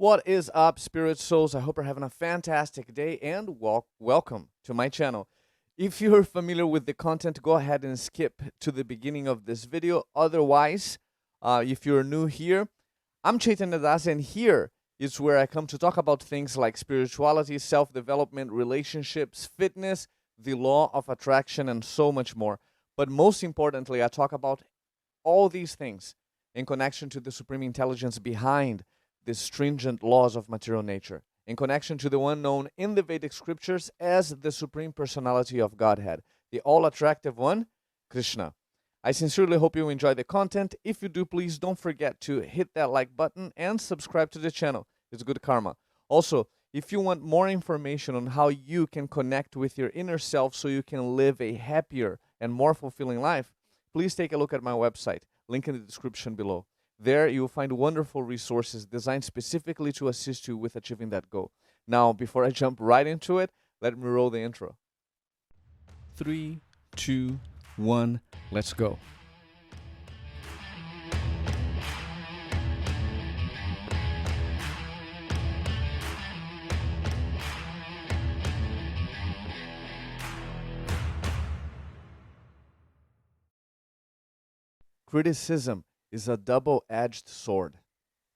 What is up, spirit souls? I hope you're having a fantastic day and welcome to my channel. If you're familiar with the content, go ahead and skip to the beginning of this video. Otherwise, if you're new here, I'm Chaitanya Das, and here is where I come to talk about things like spirituality, self-development, relationships, fitness, the law of attraction, and so much more. But most importantly, I talk about all these things in connection to the supreme intelligence behind the stringent laws of material nature, in connection to the one known in the Vedic scriptures as the Supreme Personality of Godhead, the all-attractive one, Kṛṣṇa. I sincerely hope you enjoy the content. If you do, please don't forget to hit that like button and subscribe to the channel. It's good karma. Also, if you want more information on how you can connect with your inner self so you can live a happier and more fulfilling life, please take a look at my website, link in the description below. There, you will find wonderful resources designed specifically to assist you with achieving that goal. Now, before I jump right into it, let me roll the intro. 3, 2, 1, let's go. Criticism is a double-edged sword.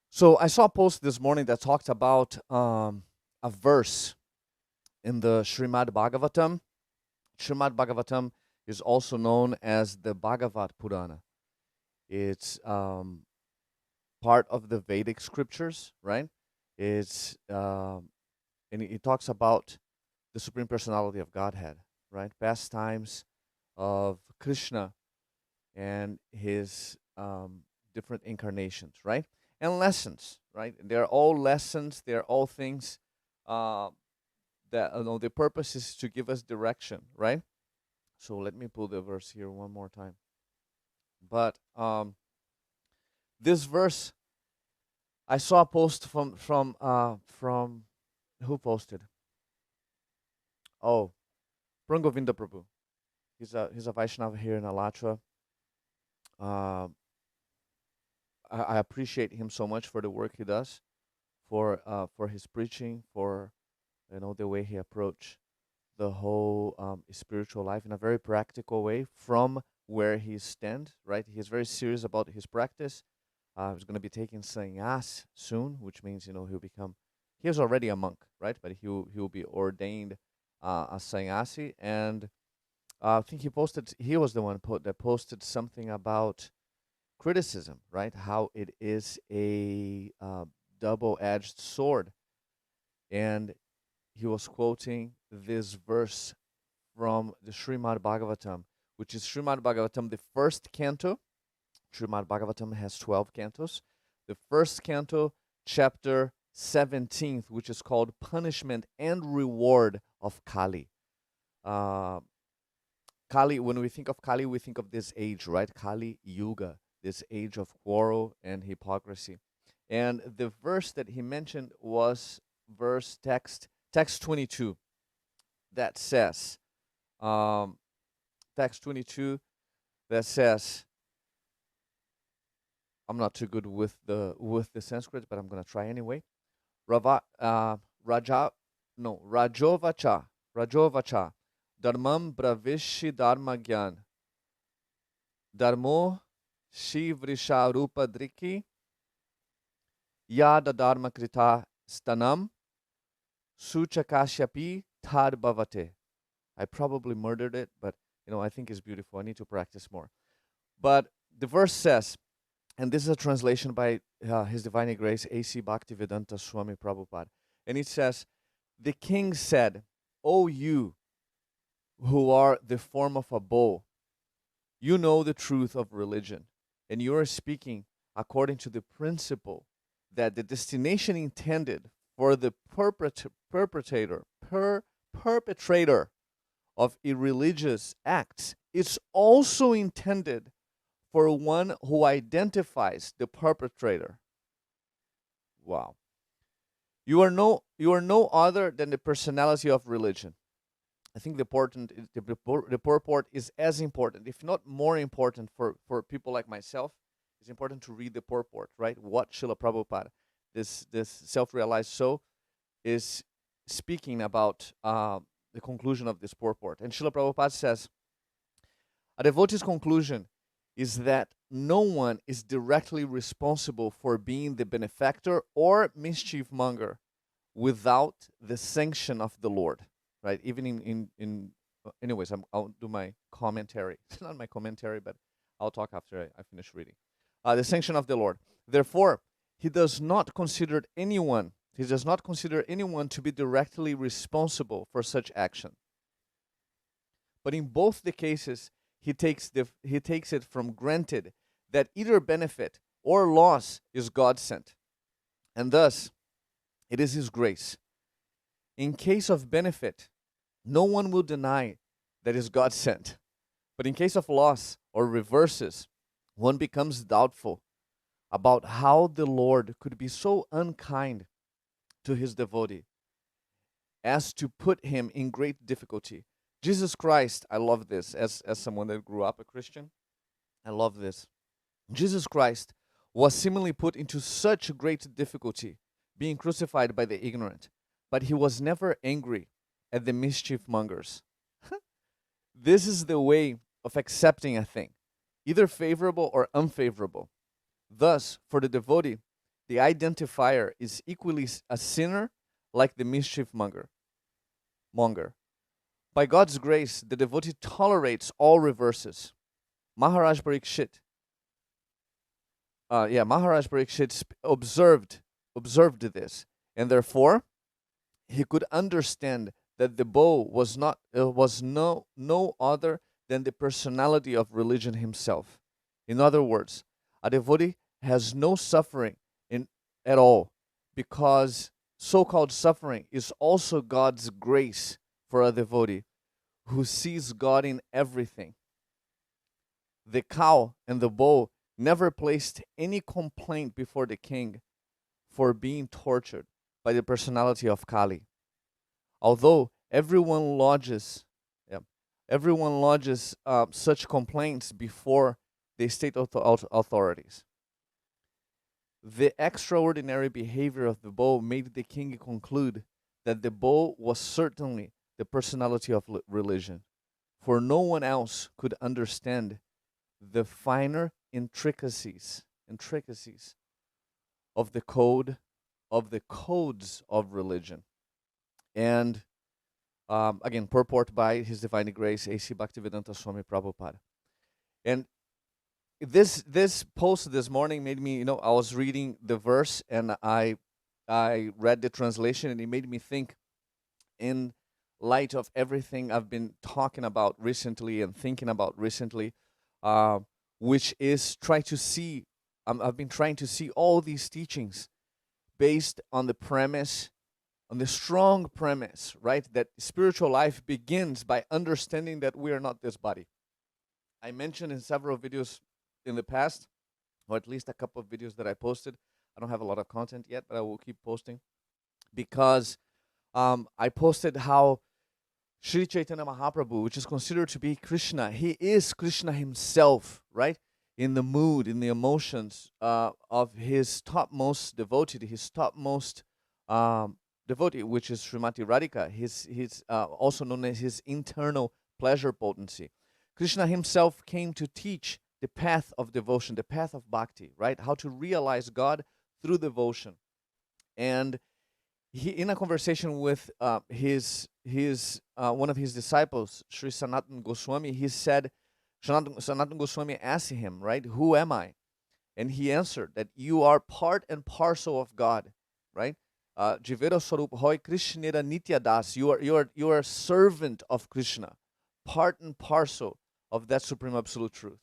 So I saw a post this morning that talked about a verse in the Srimad Bhagavatam. Srimad Bhagavatam is also known as the Bhagavad Purana. It's part of the Vedic scriptures, right? It's and it talks about the Supreme Personality of Godhead, right? Pastimes of Kṛṣṇa and his different incarnations, right? And lessons, right? They're all lessons. They're all things that the purpose is to give us direction, right? So let me pull the verse here one more time. But this verse, I saw a post from who posted? Oh, Govinda Prabhu. He's a Vaishnava here in Alatra. I appreciate him so much for the work he does, for his preaching, for the way he approached the whole spiritual life in a very practical way from where he stands. Right, he's very serious about his practice. He's going to be taking sannyas soon, which means he'll become. He is already a monk, right? But he'll be ordained a sannyasi, and I think he was the one that posted something about criticism, right? How it is a double-edged sword. And he was quoting this verse from the Srimad Bhagavatam, which is Srimad Bhagavatam, the first canto. Srimad Bhagavatam has 12 cantos. The first canto, chapter 17th, which is called Punishment and Reward of Kali. Kali, when we think of Kali, we think of this age, right? Kali Yuga, this age of quarrel and hypocrisy. And the verse that he mentioned was text 22 that says, text 22 that says, I'm not too good with the Sanskrit, but I'm going to try anyway. Rajovacha, Dharmam Bravishi Dharma Gyan, Dharmo Shivrisha Rupa Driki, Yada Dharma Krita Stanam, Suchakashyapi Tad Bhavate. I probably murdered it, but I think it's beautiful. I need to practice more. But the verse says, and this is a translation by His Divine Grace A.C. Bhaktivedanta Swami Prabhupada, and it says, the king said, O you who are the form of a bow, you know the truth of religion, and you are speaking according to the principle that the destination intended for the perpetrator of irreligious acts is also intended for one who identifies the perpetrator. Wow. You are no other than the personality of religion. I think the purport is as important, if not more important, for people like myself. It's important to read the purport, right? What Srila Prabhupada this self-realized soul, is speaking about the conclusion of this purport. And Srila Prabhupada says, a devotee's conclusion is that no one is directly responsible for being the benefactor or mischief monger without the sanction of the Lord, right? Even in anyways, I'll do my commentary. It's not my commentary, but I'll talk after I finish reading. The sanction of the Lord. Therefore, he does not consider anyone to be directly responsible for such action. But in both the cases, he takes it from granted that either benefit or loss is God sent, and thus it is his grace. In case of benefit, no one will deny that is God sent. But in case of loss or reverses, one becomes doubtful about how the Lord could be so unkind to his devotee as to put him in great difficulty. Jesus Christ, I love this, as someone that grew up a Christian, I love this. Jesus Christ was seemingly put into such great difficulty, being crucified by the ignorant, but he was never angry at the mischief mongers. This is the way of accepting a thing, either favorable or unfavorable. Thus, for the devotee, the identifier is equally a sinner like the mischief monger. By God's grace, the devotee tolerates all reverses. Maharaj Parikshit observed this, and therefore he could understand that the bow was no other than the personality of religion himself. In other words, a devotee has no suffering at all, because so-called suffering is also God's grace for a devotee who sees God in everything. The cow and the bull never placed any complaint before the king for being tortured by the personality of Kali. Although everyone lodges such complaints before the state authorities. The extraordinary behavior of the bull made the king conclude that the bull was certainly the personality of religion, for no one else could understand the finer intricacies of the codes of religion. And again, purport by His Divine Grace, A.C. Bhaktivedanta Swami Prabhupada. And this post this morning made me, I was reading the verse and I read the translation, and it made me think, in light of everything I've been talking about recently and thinking about recently, which is I've been trying to see all these teachings based on the premise, on the strong premise, right, that spiritual life begins by understanding that we are not this body. I mentioned in several videos in the past, or at least a couple of videos that I posted. I don't have a lot of content yet, but I will keep posting, because I posted how Sri Chaitanya Mahaprabhu, which is considered to be Kṛṣṇa, he is Kṛṣṇa himself, right? In the mood, in the emotions of his topmost devotee, devotee, which is Srimati Radhika, his also known as his internal pleasure potency. Kṛṣṇa himself came to teach the path of devotion, the path of bhakti, right? How to realize God through devotion. And he, in a conversation with one of his disciples, Sri Sanatana Goswami, he said, Sanatana Goswami asked him, right, who am I? And he answered that you are part and parcel of God, right? Jivera Swarup Hoy Krishnera Nitya Das. You are a servant of Kṛṣṇa, part and parcel of that Supreme Absolute Truth.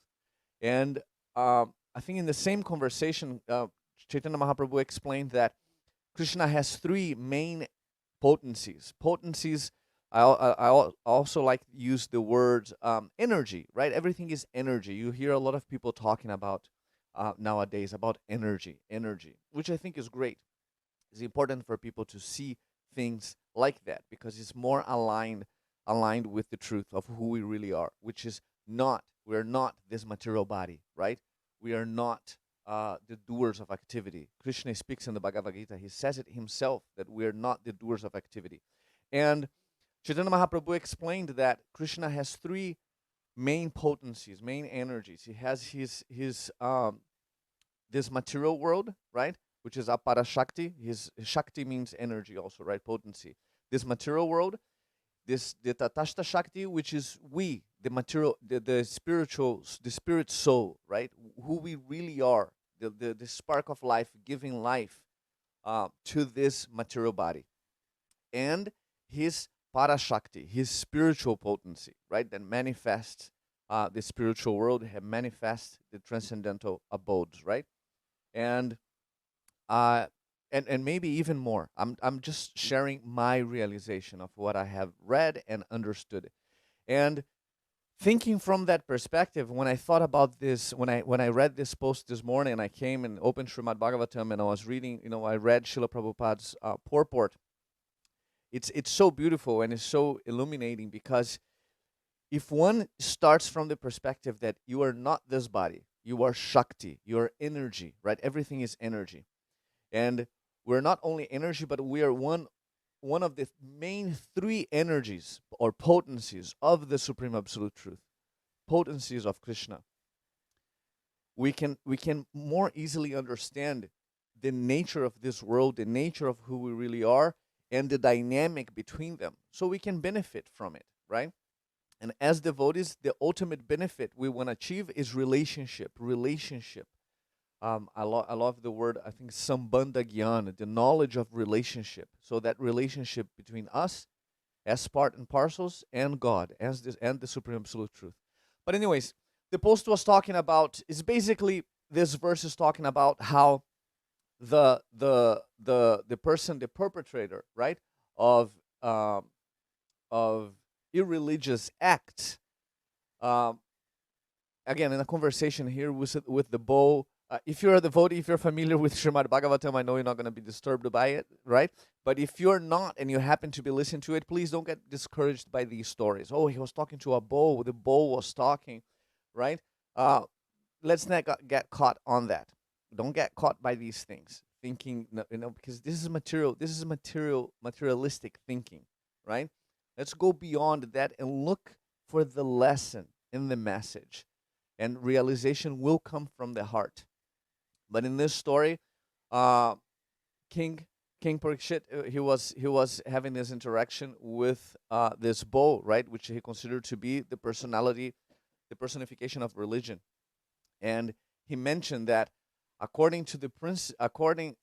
And I think in the same conversation, Chaitanya Mahaprabhu explained that Kṛṣṇa has three main potencies. I also like to use the word energy, right? Everything is energy. You hear a lot of people talking about nowadays about energy, which I think is great. It's important for people to see things like that, because it's more aligned with the truth of who we really are, which is we're not this material body, right? We are not the doers of activity. Krishna speaks in the Bhagavad Gita. He says it himself that we are not the doers of activity. And Chaitanya Mahaprabhu explained that Krishna has three main potencies, main energies. He has his this material world, right, which is apara shakti. His shakti means energy, also, right, potency. This material world, this the tatashta shakti, which is we, the material, the spiritual, the spirit soul, right, who we really are, the spark of life, giving life to this material body, and his parashakti, his spiritual potency, right, that manifests the spiritual world, have manifests the transcendental abodes, right, and uh, and maybe even more. I'm just sharing my realization of what I have read and understood, and thinking from that perspective. When I thought about this, when I read this post this morning, and I came and opened Srimad Bhagavatam, and I was reading, I read Srila Prabhupada's purport. It's so beautiful and it's so illuminating, because if one starts from the perspective that you are not this body, you are Shakti, you are energy, right? Everything is energy. And we're not only energy, but we are one of the main three energies or potencies of the Supreme Absolute Truth, potencies of Krishna. We can more easily understand the nature of this world, the nature of who we really are, and the dynamic between them, so we can benefit from it, right? And as devotees, the ultimate benefit we want to achieve is relationship. Relationship. I love the word, I think, sambandha jnana, the knowledge of relationship. So that relationship between us as part and parcels and God, as this and the Supreme Absolute Truth. But anyways, the post was talking about, is basically, this verse is talking about how the person, the perpetrator, right, of um, of irreligious acts. Um, Again, in a conversation here with the bow. If you're a devotee, if you're familiar with Srimad Bhagavatam, I know you're not going to be disturbed by it, right? But if you're not and you happen to be listening to it, please don't get discouraged by these stories. Oh, he was talking to a bow. The bow was talking, right? Let's not get caught on that. Don't get caught by these things, thinking, because this is material. This is materialistic thinking, right? Let's go beyond that and look for the lesson in the message, and realization will come from the heart. But in this story, uh, King King Parikshit, he was having this interaction with this bull, right, which he considered to be the personality, the personification of religion, and he mentioned that according to the prince, according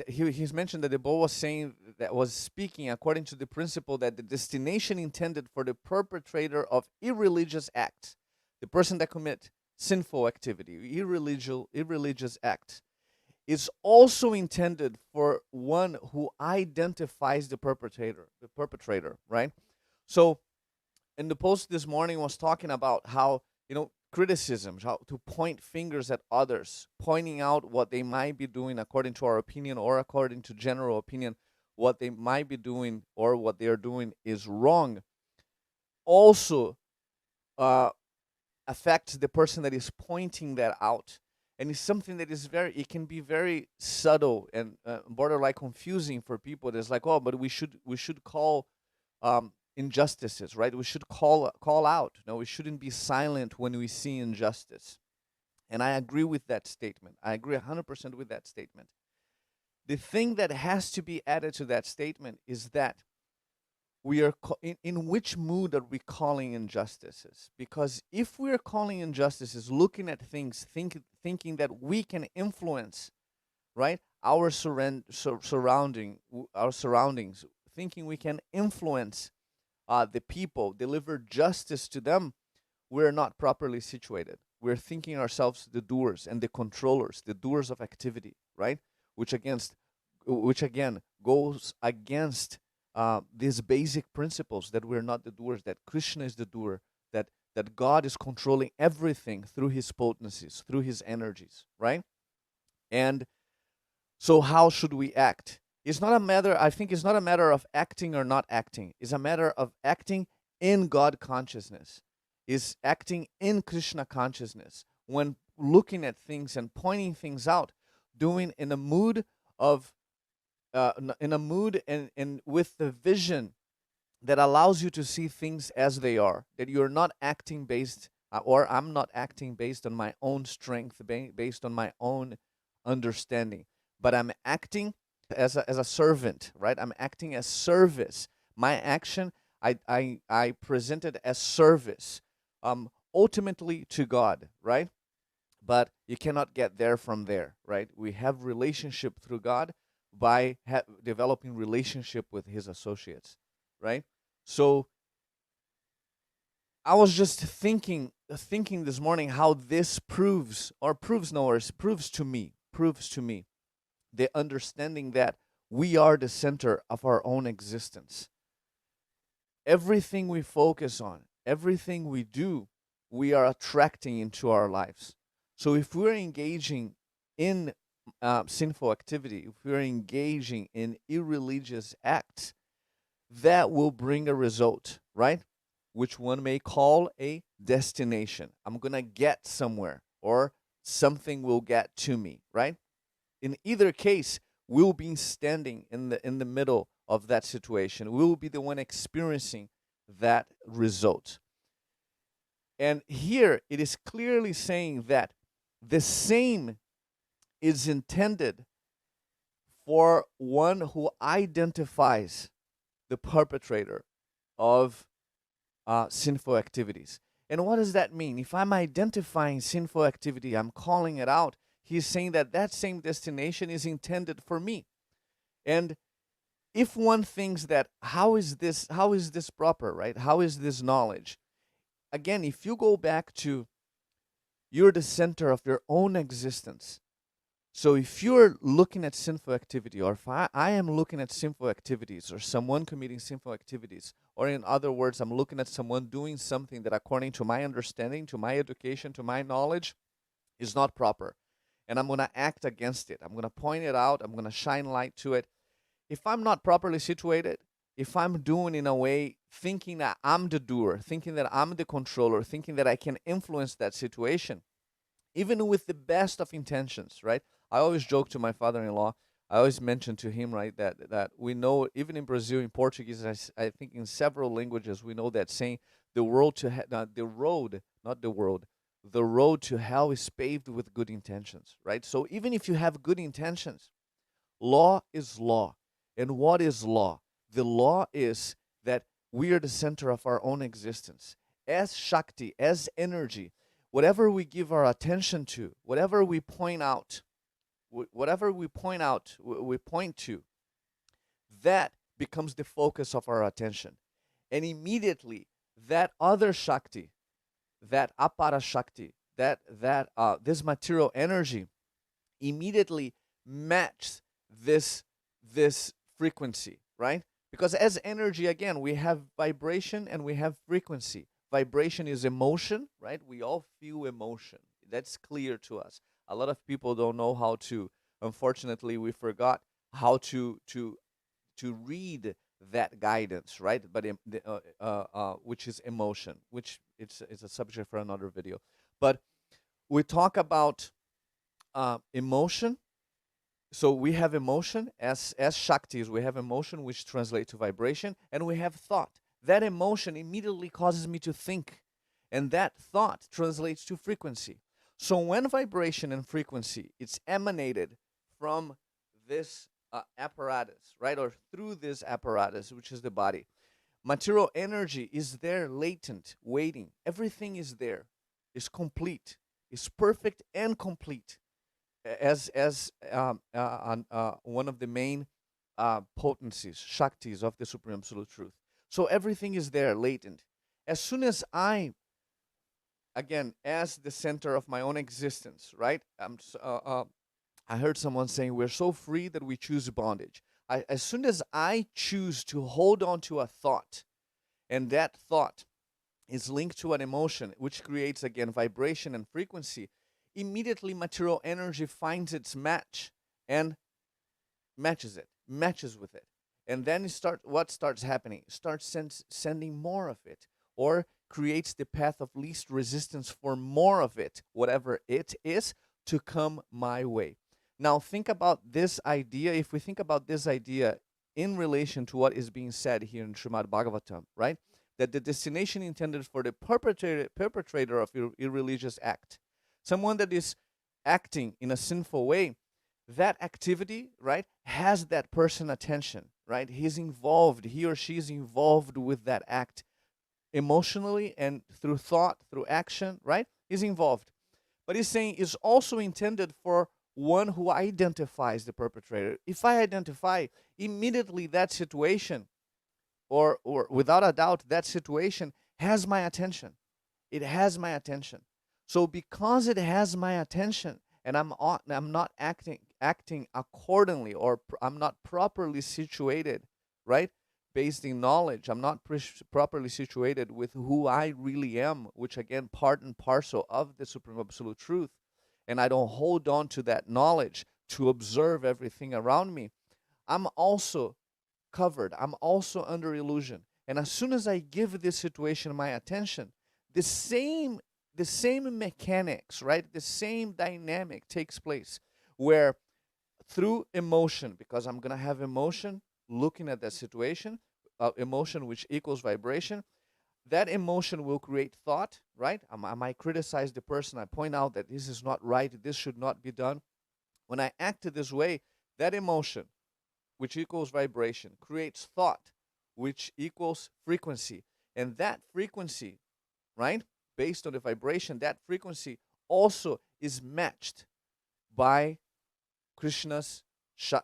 he's mentioned that the bull was saying, that was speaking according to the principle that the destination intended for the perpetrator of irreligious acts, the person that commit sinful activity, irreligious acts, is also intended for one who identifies the perpetrator, right? So in the post this morning was talking about how, criticisms, how to point fingers at others, pointing out what they might be doing according to our opinion or according to general opinion, what they might be doing or what they are doing is wrong, also uh, affects the person that is pointing that out. And it's something that is it can be very subtle and borderline confusing for people. There's like, oh, but we should call injustices, right? We should call out. No, we shouldn't be silent when we see injustice. And I agree with that statement. I agree 100% with that statement. The thing that has to be added to that statement is that we are in which mood are we calling injustices? Because if we are calling injustices, looking at things, thinking that we can influence, right, our our surroundings, thinking we can influence the people, deliver justice to them, we're not properly situated. We're thinking ourselves the doers and the controllers, the doers of activity, right? Which again goes against these basic principles, that we're not the doers, that Krishna is the doer, that God is controlling everything through his potencies, through his energies, right? And so how should we act? I think it's not a matter of acting or not acting. It's a matter of acting in God consciousness, is acting in Krishna consciousness. When looking at things and pointing things out, doing in a mood of in a mood and with the vision that allows you to see things as they are, that you're not acting based or I'm not acting based on my own strength, based on my own understanding, but I'm acting as a servant, right? I'm acting as service. My action, I present it as service, ultimately to God, right? But you cannot get there from there, right? We have relationship through God by developing relationship with His associates, right? So I was just thinking this morning how this proves to me the understanding that we are the center of our own existence. Everything we focus on, everything we do, we are attracting into our lives. So if we're engaging in sinful activity, if we're engaging in irreligious acts, that will bring a result, right? Which one may call a destination. I'm going to get somewhere, or something will get to me, right? In either case, we'll be standing in the middle of that situation. We will be the one experiencing that result. And here it is clearly saying that the same is intended for one who identifies the perpetrator of sinful activities. And what does that mean? If I'm identifying sinful activity, I'm calling it out, he's saying that that same destination is intended for me. And if one thinks that how is this proper, right? How is this knowledge? Again, if you go back to you're the center of your own existence. So if you're looking at sinful activity, or if I am looking at sinful activities, or someone committing sinful activities, or in other words, I'm looking at someone doing something that according to my understanding, to my education, to my knowledge, is not proper, and I'm going to act against it. I'm going to point it out. I'm going to shine light to it. If I'm not properly situated, if I'm doing in a way thinking that I'm the doer, thinking that I'm the controller, thinking that I can influence that situation, even with the best of intentions, right? I always joke to my father-in-law. I always mention to him, right, that we know, even in Brazil, in Portuguese, I think in several languages, we know that saying, the road to the road, not the world, the road to hell is paved with good intentions, right? So even if you have good intentions, law is law. And what is law? The law is that we are the center of our own existence. As Shakti, as energy, whatever we give our attention to, whatever we point out, we point to, that becomes the focus of our attention. And immediately, that other Shakti, that Apara Shakti, this material energy, immediately matches this frequency, right? Because as energy, again, we have vibration and we have frequency. Vibration is emotion, right? We all feel emotion. That's clear to us. A lot of people don't know how to. Unfortunately, we forgot how to read that guidance, right? But which is emotion, which it's a subject for another video. But we talk about emotion. So we have emotion as Shaktis. We have emotion, which translates to vibration, and we have thought. That emotion immediately causes me to think, and that thought translates to frequency. So when vibration and frequency, it's emanated from this apparatus, right, or through this apparatus, which is the body, material energy is there, latent, waiting. Everything is there, is complete, is perfect and complete, as one of the main potencies, Shaktis of the Supreme Absolute Truth. So everything is there, latent. As soon as I, again, as the center of my own existence, right? I heard someone saying we're so free that we choose bondage. As soon as I choose to hold on to a thought, and that thought is linked to an emotion, which creates, again, vibration and frequency, immediately material energy finds its match and matches with it. And then what starts happening? It starts sending more of it, or creates the path of least resistance for more of it, whatever it is, to come my way. Now think about this idea. If we think about this idea in relation to what is being said here in Srimad Bhagavatam, right? That the destination intended for the perpetrator of irreligious act, someone that is acting in a sinful way, that activity, right, has that person attention, right? He's involved, he or she is involved with that act emotionally and through thought, through action, right? He's involved. But he's saying is also intended for one who identifies the perpetrator. If I identify immediately that situation, or without a doubt, that situation has my attention. It has my attention. So because it has my attention, and I'm not acting accordingly, or I'm not properly situated, right? Based in knowledge, I'm not properly situated with who I really am, which again, part and parcel of the Supreme Absolute Truth, and I don't hold on to that knowledge to observe everything around me, I'm also covered. I'm also under illusion. And as soon as I give this situation my attention, the same mechanics, right? The same dynamic takes place, where through emotion, because I'm going to have emotion looking at that situation, emotion which equals vibration, that emotion will create thought, right? I might criticize the person. I point out that this is not right. This should not be done. When I act this way, that emotion, which equals vibration, creates thought, which equals frequency. And that frequency, right, based on the vibration, that frequency also is matched by Krishna's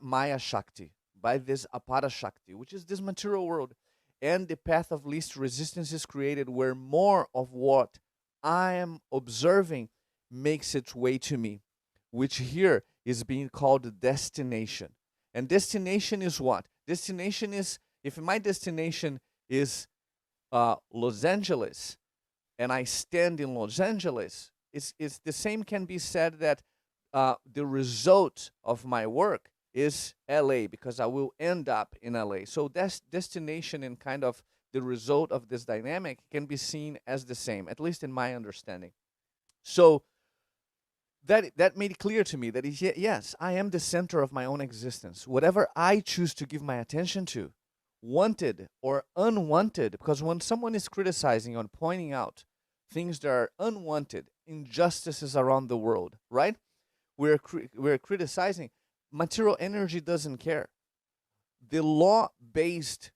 Maya Shakti, by this Apara Shakti, which is this material world. And the path of least resistance is created, where more of what I am observing makes its way to me, which here is being called destination. And destination is what? Destination is, if my destination is Los Angeles, and I stand in Los Angeles, it's the same can be said that the result of my work is LA, because I will end up in LA. So that's destination, and kind of the result of this dynamic can be seen as the same, at least in my understanding. So that made it clear to me that yes, I am the center of my own existence. Whatever I choose to give my attention to, wanted or unwanted, because when someone is criticizing or pointing out things that are unwanted, injustices around the world, right? We're criticizing. Material energy doesn't care. The law-based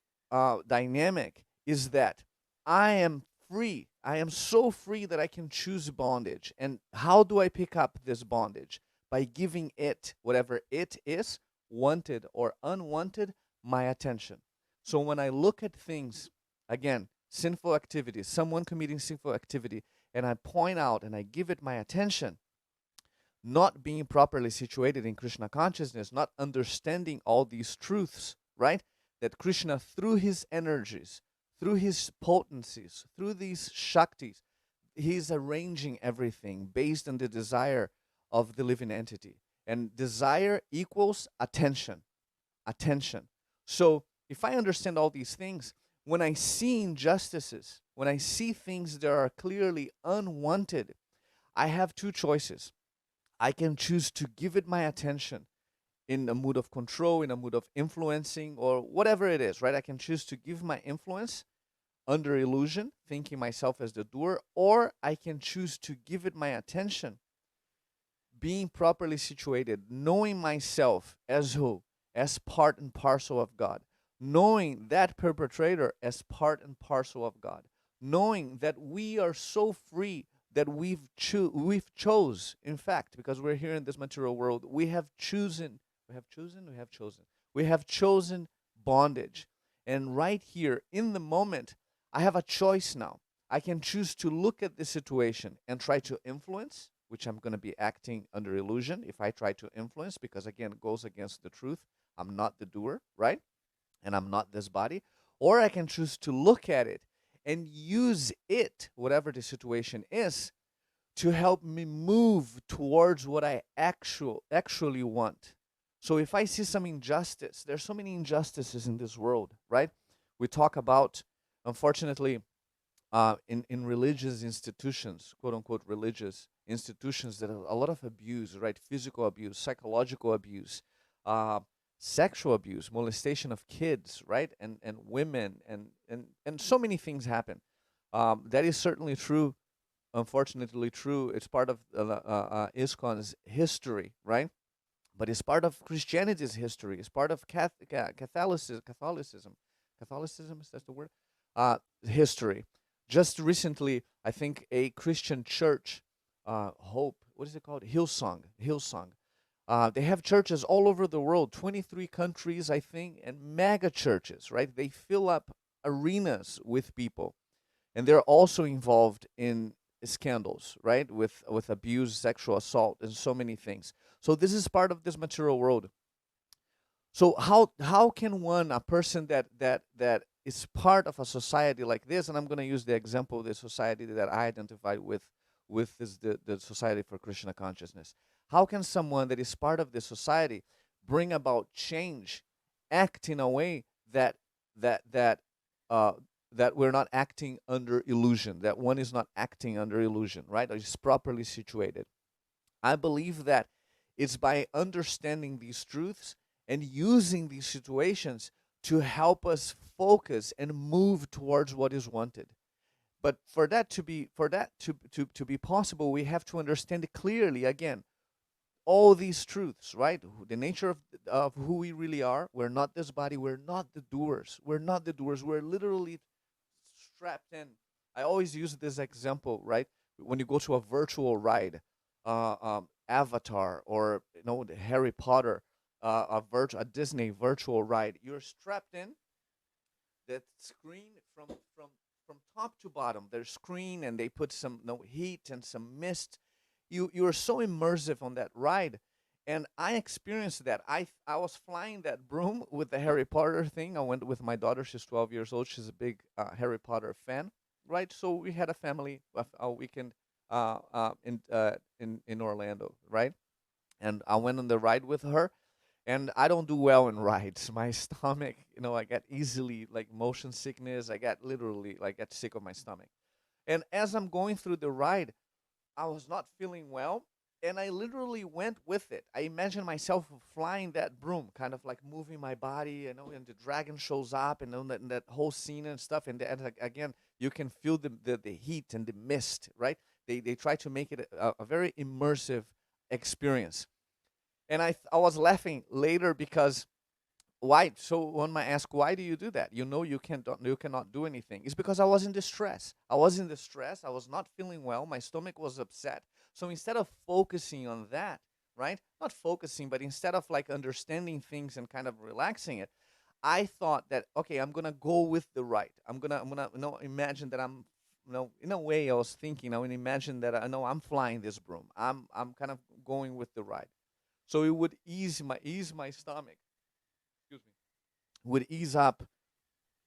dynamic is that I am free. I am so free that I can choose bondage. And how do I pick up this bondage? By giving it, whatever it is, wanted or unwanted, my attention. So when I look at things, again, sinful activities, someone committing sinful activity, and I point out and I give it my attention, not being properly situated in Krishna consciousness, not understanding all these truths, right? That Krishna, through his energies, through his potencies, through these Shaktis, he's arranging everything based on the desire of the living entity. And desire equals attention. Attention. So if I understand all these things, when I see injustices, when I see things that are clearly unwanted, I have two choices. I can choose to give it my attention in a mood of control, in a mood of influencing, or whatever it is, right? I can choose to give my influence under illusion, thinking myself as the doer, or I can choose to give it my attention, being properly situated, knowing myself as who? As part and parcel of God, knowing that perpetrator as part and parcel of God, knowing that we are so free that we've chose, in fact, because we're here in this material world, we have chosen bondage. And right here in the moment, I have a choice now. I can choose to look at the situation and try to influence, which I'm going to be acting under illusion if I try to influence, because again, it goes against the truth. I'm not the doer, right? And I'm not this body. Or I can choose to look at it and use it, whatever the situation is, to help me move towards what I actually want. So if I see some injustice, there's so many injustices in this world, right? We talk about, unfortunately, in religious institutions, quote unquote religious institutions, that a lot of abuse, right? Physical abuse, psychological abuse, uh, sexual abuse, molestation of kids, right? And women, and so many things happen. That is certainly true. Unfortunately, true. It's part of ISKCON's history, right? But it's part of Christianity's history. It's part of Catholicism, is that the word? History. Just recently, I think a Christian church, Hope, what is it called? Hillsong. They have churches all over the world, 23 countries, I think, and mega churches, right? They fill up arenas with people, and they're also involved in scandals, right? With abuse, sexual assault, and so many things. So this is part of this material world. So how can a person that is part of a society like this, and I'm going to use the example of the society that I identify with is the Society for Krishna Consciousness. How can someone that is part of the society bring about change, act in a way that that uh, that we're not acting under illusion, that one is not acting under illusion, right? Or is properly situated. I believe that it's by understanding these truths and using these situations to help us focus and move towards what is wanted. But for that to be possible, we have to understand clearly again all these truths, right? The nature of who we really are. We're not this body. We're not the doers. We're not the doers. We're literally strapped in. I always use this example, right? When you go to a virtual ride, Avatar, or the Harry Potter, a Disney virtual ride, you're strapped in. That screen from top to bottom. There's screen, and they put some heat and some mist. You're so immersive on that ride, and I experienced that. I was flying that broom with the Harry Potter thing. I went with my daughter. She's 12 years old. She's a big Harry Potter fan, right? So we had a family weekend in Orlando, right? And I went on the ride with her, and I don't do well in rides. My stomach, I get easily like motion sickness. I get literally like get sick of my stomach. And as I'm going through the ride, I was not feeling well, and I literally went with it. I imagined myself flying that broom, kind of like moving my body, and the dragon shows up, and that whole scene and stuff. And like, again, you can feel the heat and the mist, right? They try to make it a very immersive experience. And I was laughing later because why? So one might ask, why do you do that? You cannot do anything. It's because I was in distress. I was in distress. I was not feeling well. My stomach was upset. So instead of focusing on that, right? Not focusing, but instead of like understanding things and kind of relaxing it, I thought that okay, I'm gonna go with the ride. I'm gonna imagine that I'm in a way I was thinking. I would imagine that I know I'm flying this broom. I'm kind of going with the ride. So it would ease my stomach, excuse me, would ease up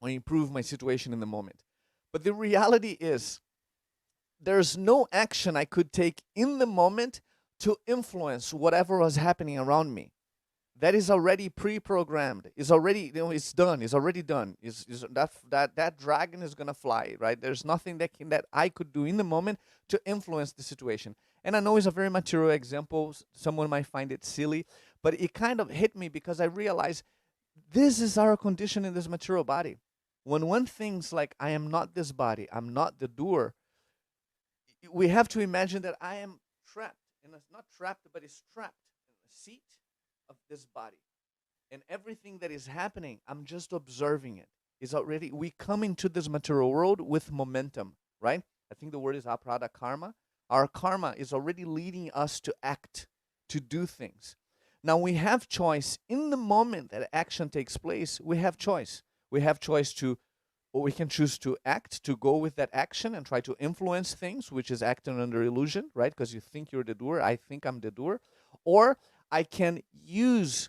or improve my situation in the moment. But the reality is there's no action I could take in the moment to influence whatever was happening around me. That is already pre-programmed. It's already, it's done. It's already done. That dragon is gonna fly, right? There's nothing that I could do in the moment to influence the situation. And I know it's a very material example. Someone might find it silly, but it kind of hit me because I realized this is our condition in this material body. When one thinks like I am not this body, I'm not the doer, we have to imagine that I am trapped, and it's not trapped, but it's trapped in the seat of this body. And everything that is happening, I'm just observing it. Is already we come into this material world with momentum, right? I think the word is aprada karma. Our karma is already leading us to act, to do things. Now we have choice in the moment that action takes place. We have choice. We have choice to, or we can choose to act, to go with that action and try to influence things, which is acting under illusion, right? Because you think you're the doer. I think I'm the doer. Or I can use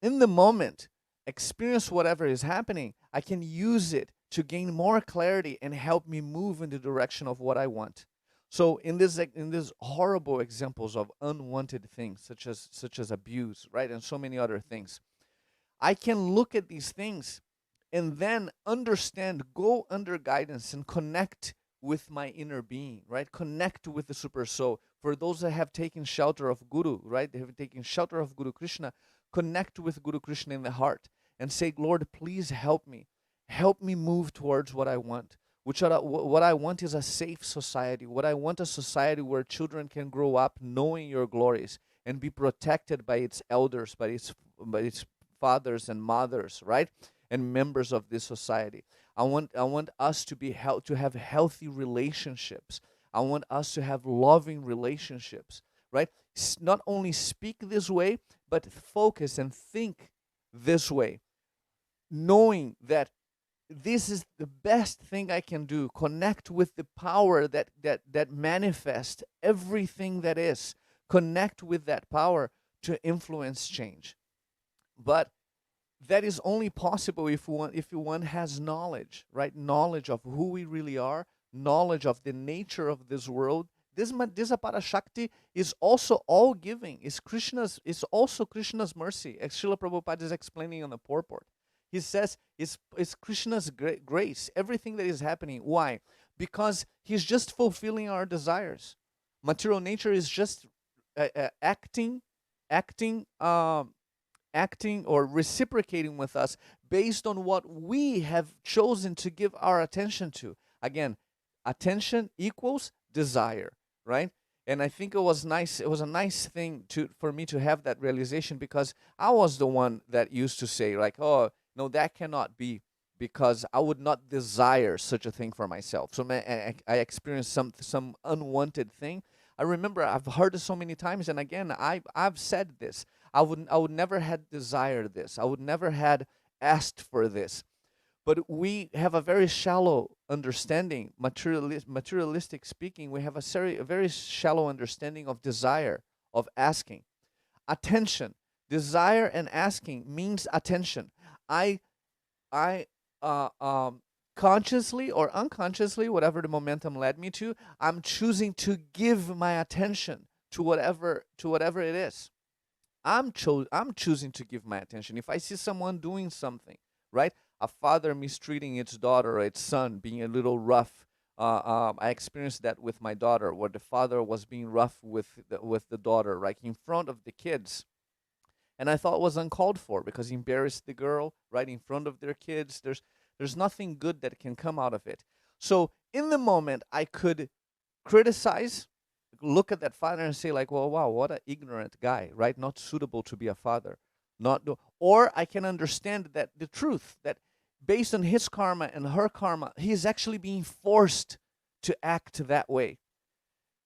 in the moment, experience whatever is happening. I can use it to gain more clarity and help me move in the direction of what I want. So in this horrible examples of unwanted things, such as abuse, right, and so many other things, I can look at these things and then understand, go under guidance and connect with my inner being, right? Connect with the super soul. For those that have taken shelter of Guru, right? They have taken shelter of Guru Krishna, connect with Guru Krishna in the heart and say, Lord, please help me. Help me move towards what I want. What I want is a safe society. What I want a society where children can grow up knowing your glories and be protected by its elders, by its fathers and mothers, right? And members of this society. I want us to have healthy relationships. I want us to have loving relationships, right? Not only speak this way, but focus and think this way, knowing that this is the best thing I can do. Connect with the power that manifests everything that is. Connect with that power to influence change. But that is only possible if one has knowledge, right? Knowledge of who we really are, knowledge of the nature of this world. This Parashakti is also all giving. Is also Krishna's mercy, as Srila Prabhupada is explaining on the purport. He says it's Krishna's grace, everything that is happening. Why? Because he's just fulfilling our desires. Material nature is just acting or reciprocating with us based on what we have chosen to give our attention to. Again, attention equals desire, right? And I think it was nice. It was a nice thing for me to have that realization, because I was the one that used to say, like, oh, no, that cannot be, because I would not desire such a thing for myself. So I experienced some unwanted thing. I remember I've heard it so many times, and again, I've said this. I would never had desired this. I would never had asked for this. But we have a very shallow understanding, materialistic speaking. We have a very shallow understanding of desire, of asking. Attention, desire and asking means attention. I consciously or unconsciously, whatever the momentum led me to, I'm choosing to give my attention to whatever it is. I'm choosing to give my attention. If I see someone doing something, right? A father mistreating its daughter or its son, being a little rough. I experienced that with my daughter, where the father was being rough with the daughter, right, in front of the kids. And I thought it was uncalled for, because he embarrassed the girl right in front of their kids. There's nothing good that can come out of it. So in the moment, I could criticize, look at that father and say, like, well, wow, what an ignorant guy, right? Not suitable to be a father. Or I can understand that the truth, that based on his karma and her karma, he is actually being forced to act that way.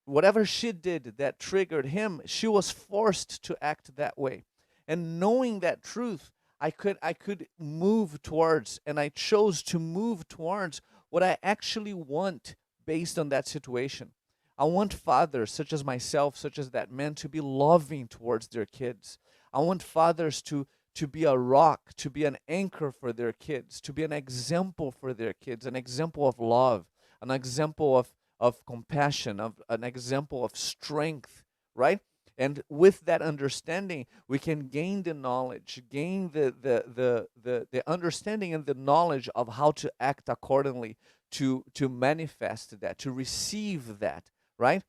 Whatever she did that triggered him, she was forced to act that way. And knowing that truth, I could move towards, and I chose to move towards what I actually want based on that situation. I want fathers such as myself, such as that man, to be loving towards their kids. I want fathers to be a rock, to be an anchor for their kids, to be an example for their kids, an example of love, an example of compassion, of an example of strength, right? And with that understanding, we can gain the knowledge, gain the understanding and the knowledge of how to act accordingly, to manifest that, to receive that, right?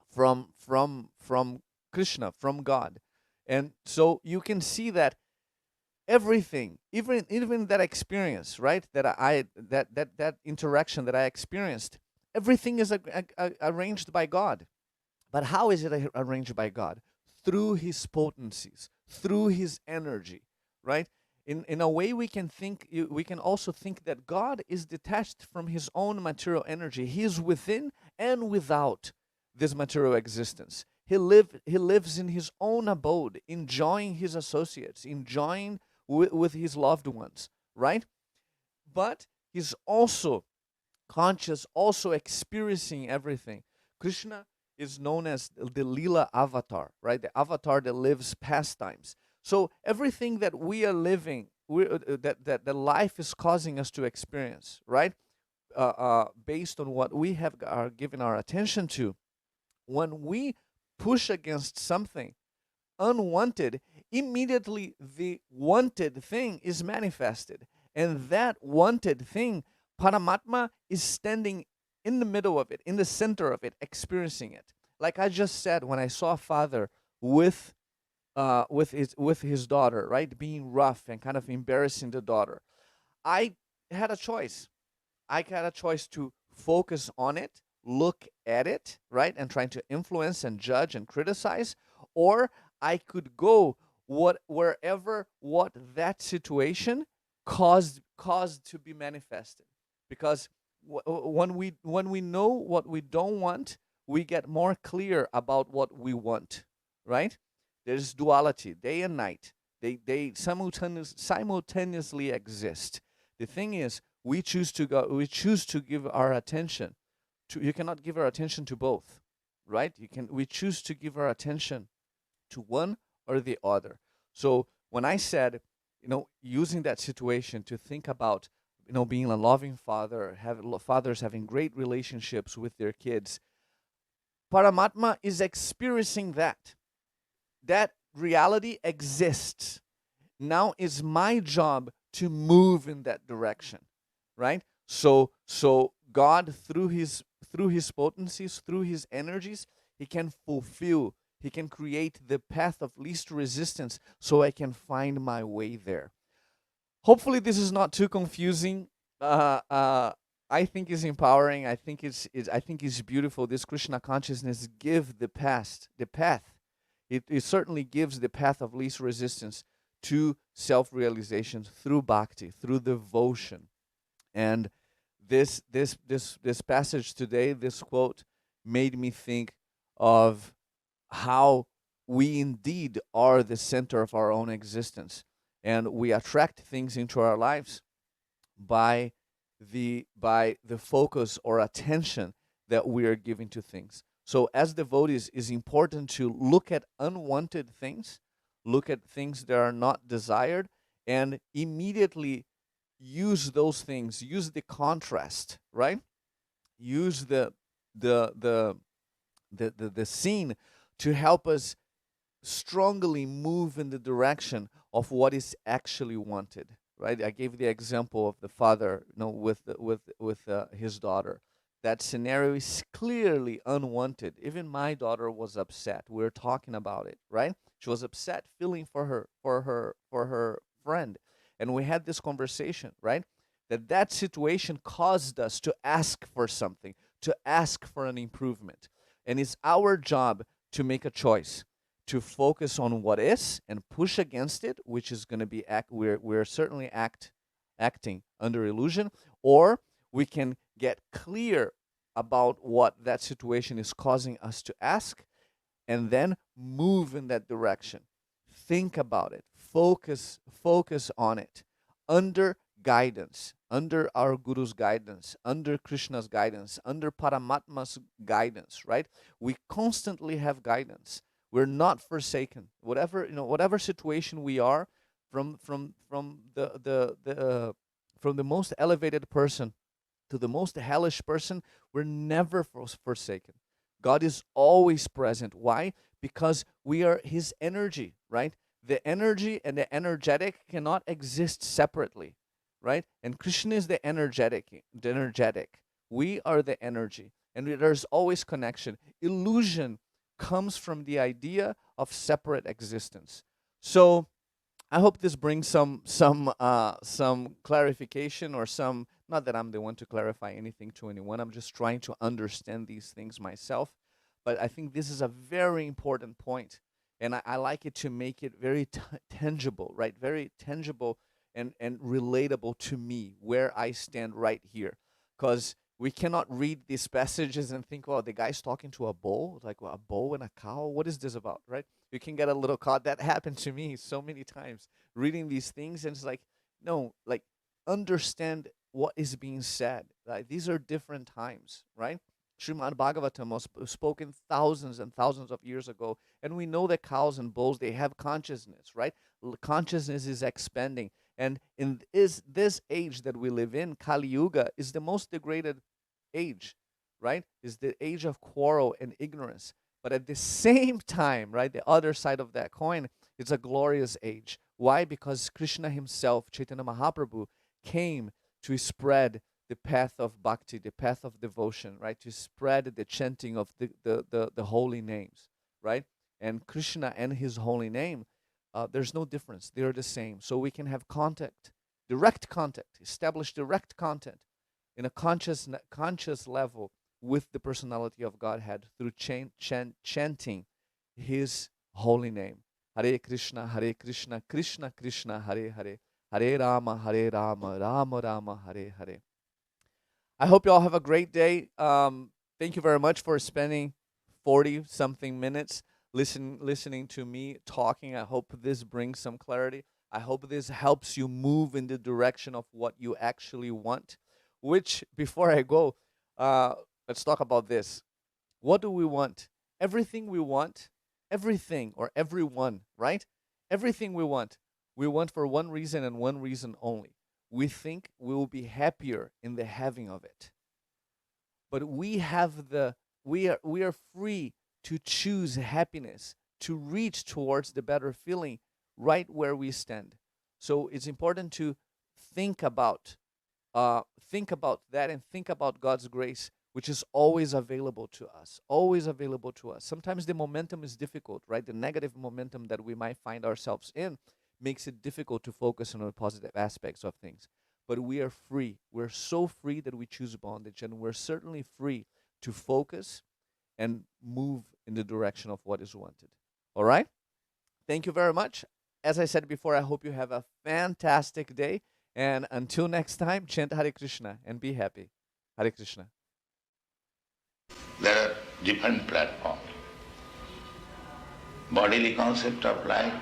From Krishna, from God. And so you can see that everything, even that experience, right? That interaction that I experienced, everything is arranged by God. But how is it arranged by God? Through his potencies, through his energy, right? In a way, we can also think that God is detached from his own material energy. He is within and without this material existence. He lives in his own abode, enjoying his associates, enjoying with his loved ones, right? But he's also conscious, also experiencing everything. Krishna is known as the Lila avatar, right? The avatar that lives pastimes. So everything that we are living, that life is causing us to experience, right? Based on what we are given our attention to, when we push against something unwanted, immediately the wanted thing is manifested. And that wanted thing, Paramatma is standing in the middle of it, in the center of it, experiencing it. Like I just said, when I saw a father with with his daughter, right, being rough and kind of embarrassing the daughter, I had a choice. I had a choice to focus on it, look at it, right, and trying to influence and judge and criticize, or I could go wherever what that situation caused to be manifested. Because when we know what we don't want, we get more clear about what we want, right? There's duality, day and night. They simultaneously exist. The thing is, we choose to give our attention to, you cannot give our attention to both, right? We choose to give our attention to one or the other. So when I said, using that situation to think about, being a loving father, fathers having great relationships with their kids, Paramatma is experiencing that reality exists. Now it's my job to move in that direction, right? So God, through his potencies, through his energies, he can fulfill, he can create the path of least resistance, so I can find my way there. Hopefully this is not too confusing. uh uh I think it's empowering. I think it's beautiful. This Krishna consciousness give the path. It certainly gives the path of least resistance to self-realization through bhakti, through devotion. And this passage today, this quote, made me think of how we indeed are the center of our own existence, and we attract things into our lives by the focus or attention that we are giving to things. So as devotees, it's important to look at unwanted things, look at things that are not desired, and immediately use those things, use the contrast, right? Use the the the scene to help us strongly move in the direction of what is actually wanted, right? I gave the example of the father, with his daughter. That scenario is clearly unwanted. Even my daughter was upset. We were talking about it, right? She was upset, feeling for her friend, and we had this conversation, right? That situation caused us to ask for something, to ask for an improvement, and it's our job to make a choice, to focus on what is and push against it, which is going to be we're certainly acting under illusion, or we can get clear about what that situation is causing us to ask, and then move in that direction. Think about it. Focus on it under guidance, under our guru's guidance, under Krishna's guidance, under Paramatma's guidance, right? We constantly have guidance. We're not forsaken. Whatever situation we are, from the most elevated person to the most hellish person, we're never forsaken. God is always present. Why? Because we are his energy, right? The energy and the energetic cannot exist separately, right? And Krishna is the energetic. We are the energy, and there's always connection. Illusion comes from the idea of separate existence. So I hope this brings some clarification, or some, not that I'm the one to clarify anything to anyone. I'm just trying to understand these things myself. But I think this is a very important point, and I like it to make it very tangible, right? Very tangible and relatable to me, where I stand right here. Because we cannot read these passages and think, well, the guy's talking to a bull, like, well, a bull and a cow. What is this about, right? You can get a little caught. That happened to me so many times reading these things, and it's like, no, like, understand what is being said. Like, these are different times, right? Srimad Bhagavatam was spoken thousands and thousands of years ago, and we know that cows and bulls, they have consciousness, right? Consciousness is expanding, and in this age that we live in, Kali Yuga is the most degraded age, right? Is the age of quarrel and ignorance. But at the same time, right, the other side of that coin, it's a glorious age. Why? Because Krishna himself, Chaitanya Mahaprabhu, came to spread the path of bhakti, the path of devotion, right? To spread the chanting of the holy names, right? And Krishna and his holy name, there's no difference. They're the same. So we can have contact, direct contact, establish direct contact in a conscious level with the personality of Godhead through chanting his holy name. Hare Krishna, Krishna Krishna, Hare Hare, Hare Rama, Rama Rama, Hare Hare. I hope you all have a great day. Thank you very much for spending 40 something minutes listening to me talking. I hope this brings some clarity. I hope this helps you move in the direction of what you actually want. Which, before I go, let's talk about this. What do we want? Everything we want, everything or everyone, right? Everything we want for one reason and one reason only. We think we will be happier in the having of it. But we are free to choose happiness, to reach towards the better feeling right where we stand. So it's important to think about that and think about God's grace, which is always available to us, always available to us. Sometimes the momentum is difficult, right? The negative momentum that we might find ourselves in makes it difficult to focus on the positive aspects of things. But we are free. We're so free that we choose bondage, and we're certainly free to focus and move in the direction of what is wanted. All right? Thank you very much. As I said before, I hope you have a fantastic day. And until next time, chant Hare Krishna and be happy. Hare Krishna. There are different platforms. Bodily concept of life,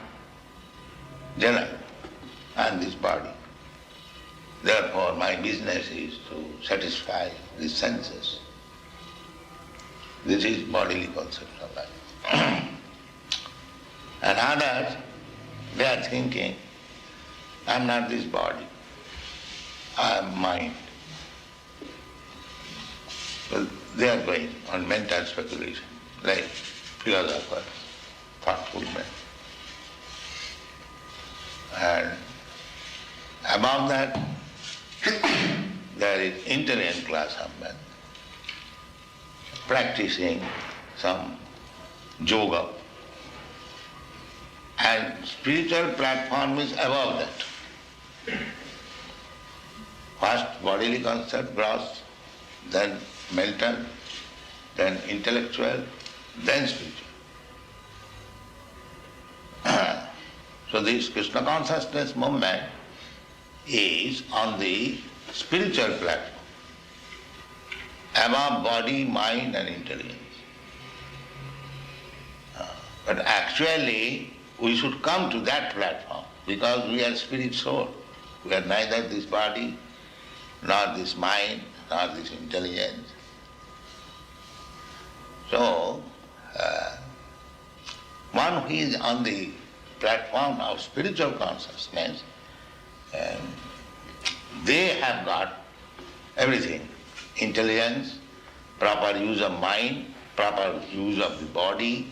general, and this body. Therefore, my business is to satisfy the senses. This is bodily concept of life. And others, they are thinking, I am not this body, I am mind. Well, they are going on mental speculation, like philosophers, thoughtful men. And above that, there is intelligent class of men practicing some yoga. And spiritual platform is above that. First bodily concept, gross, then mental, then intellectual, then spiritual. So this Krishna consciousness movement is on the spiritual platform, above body, mind and intelligence. But actually we should come to that platform because we are spirit soul. We are neither this body, nor this mind, nor this intelligence. So, one who is on the platform of spiritual consciousness, they have got everything. Intelligence, proper use of mind, proper use of the body,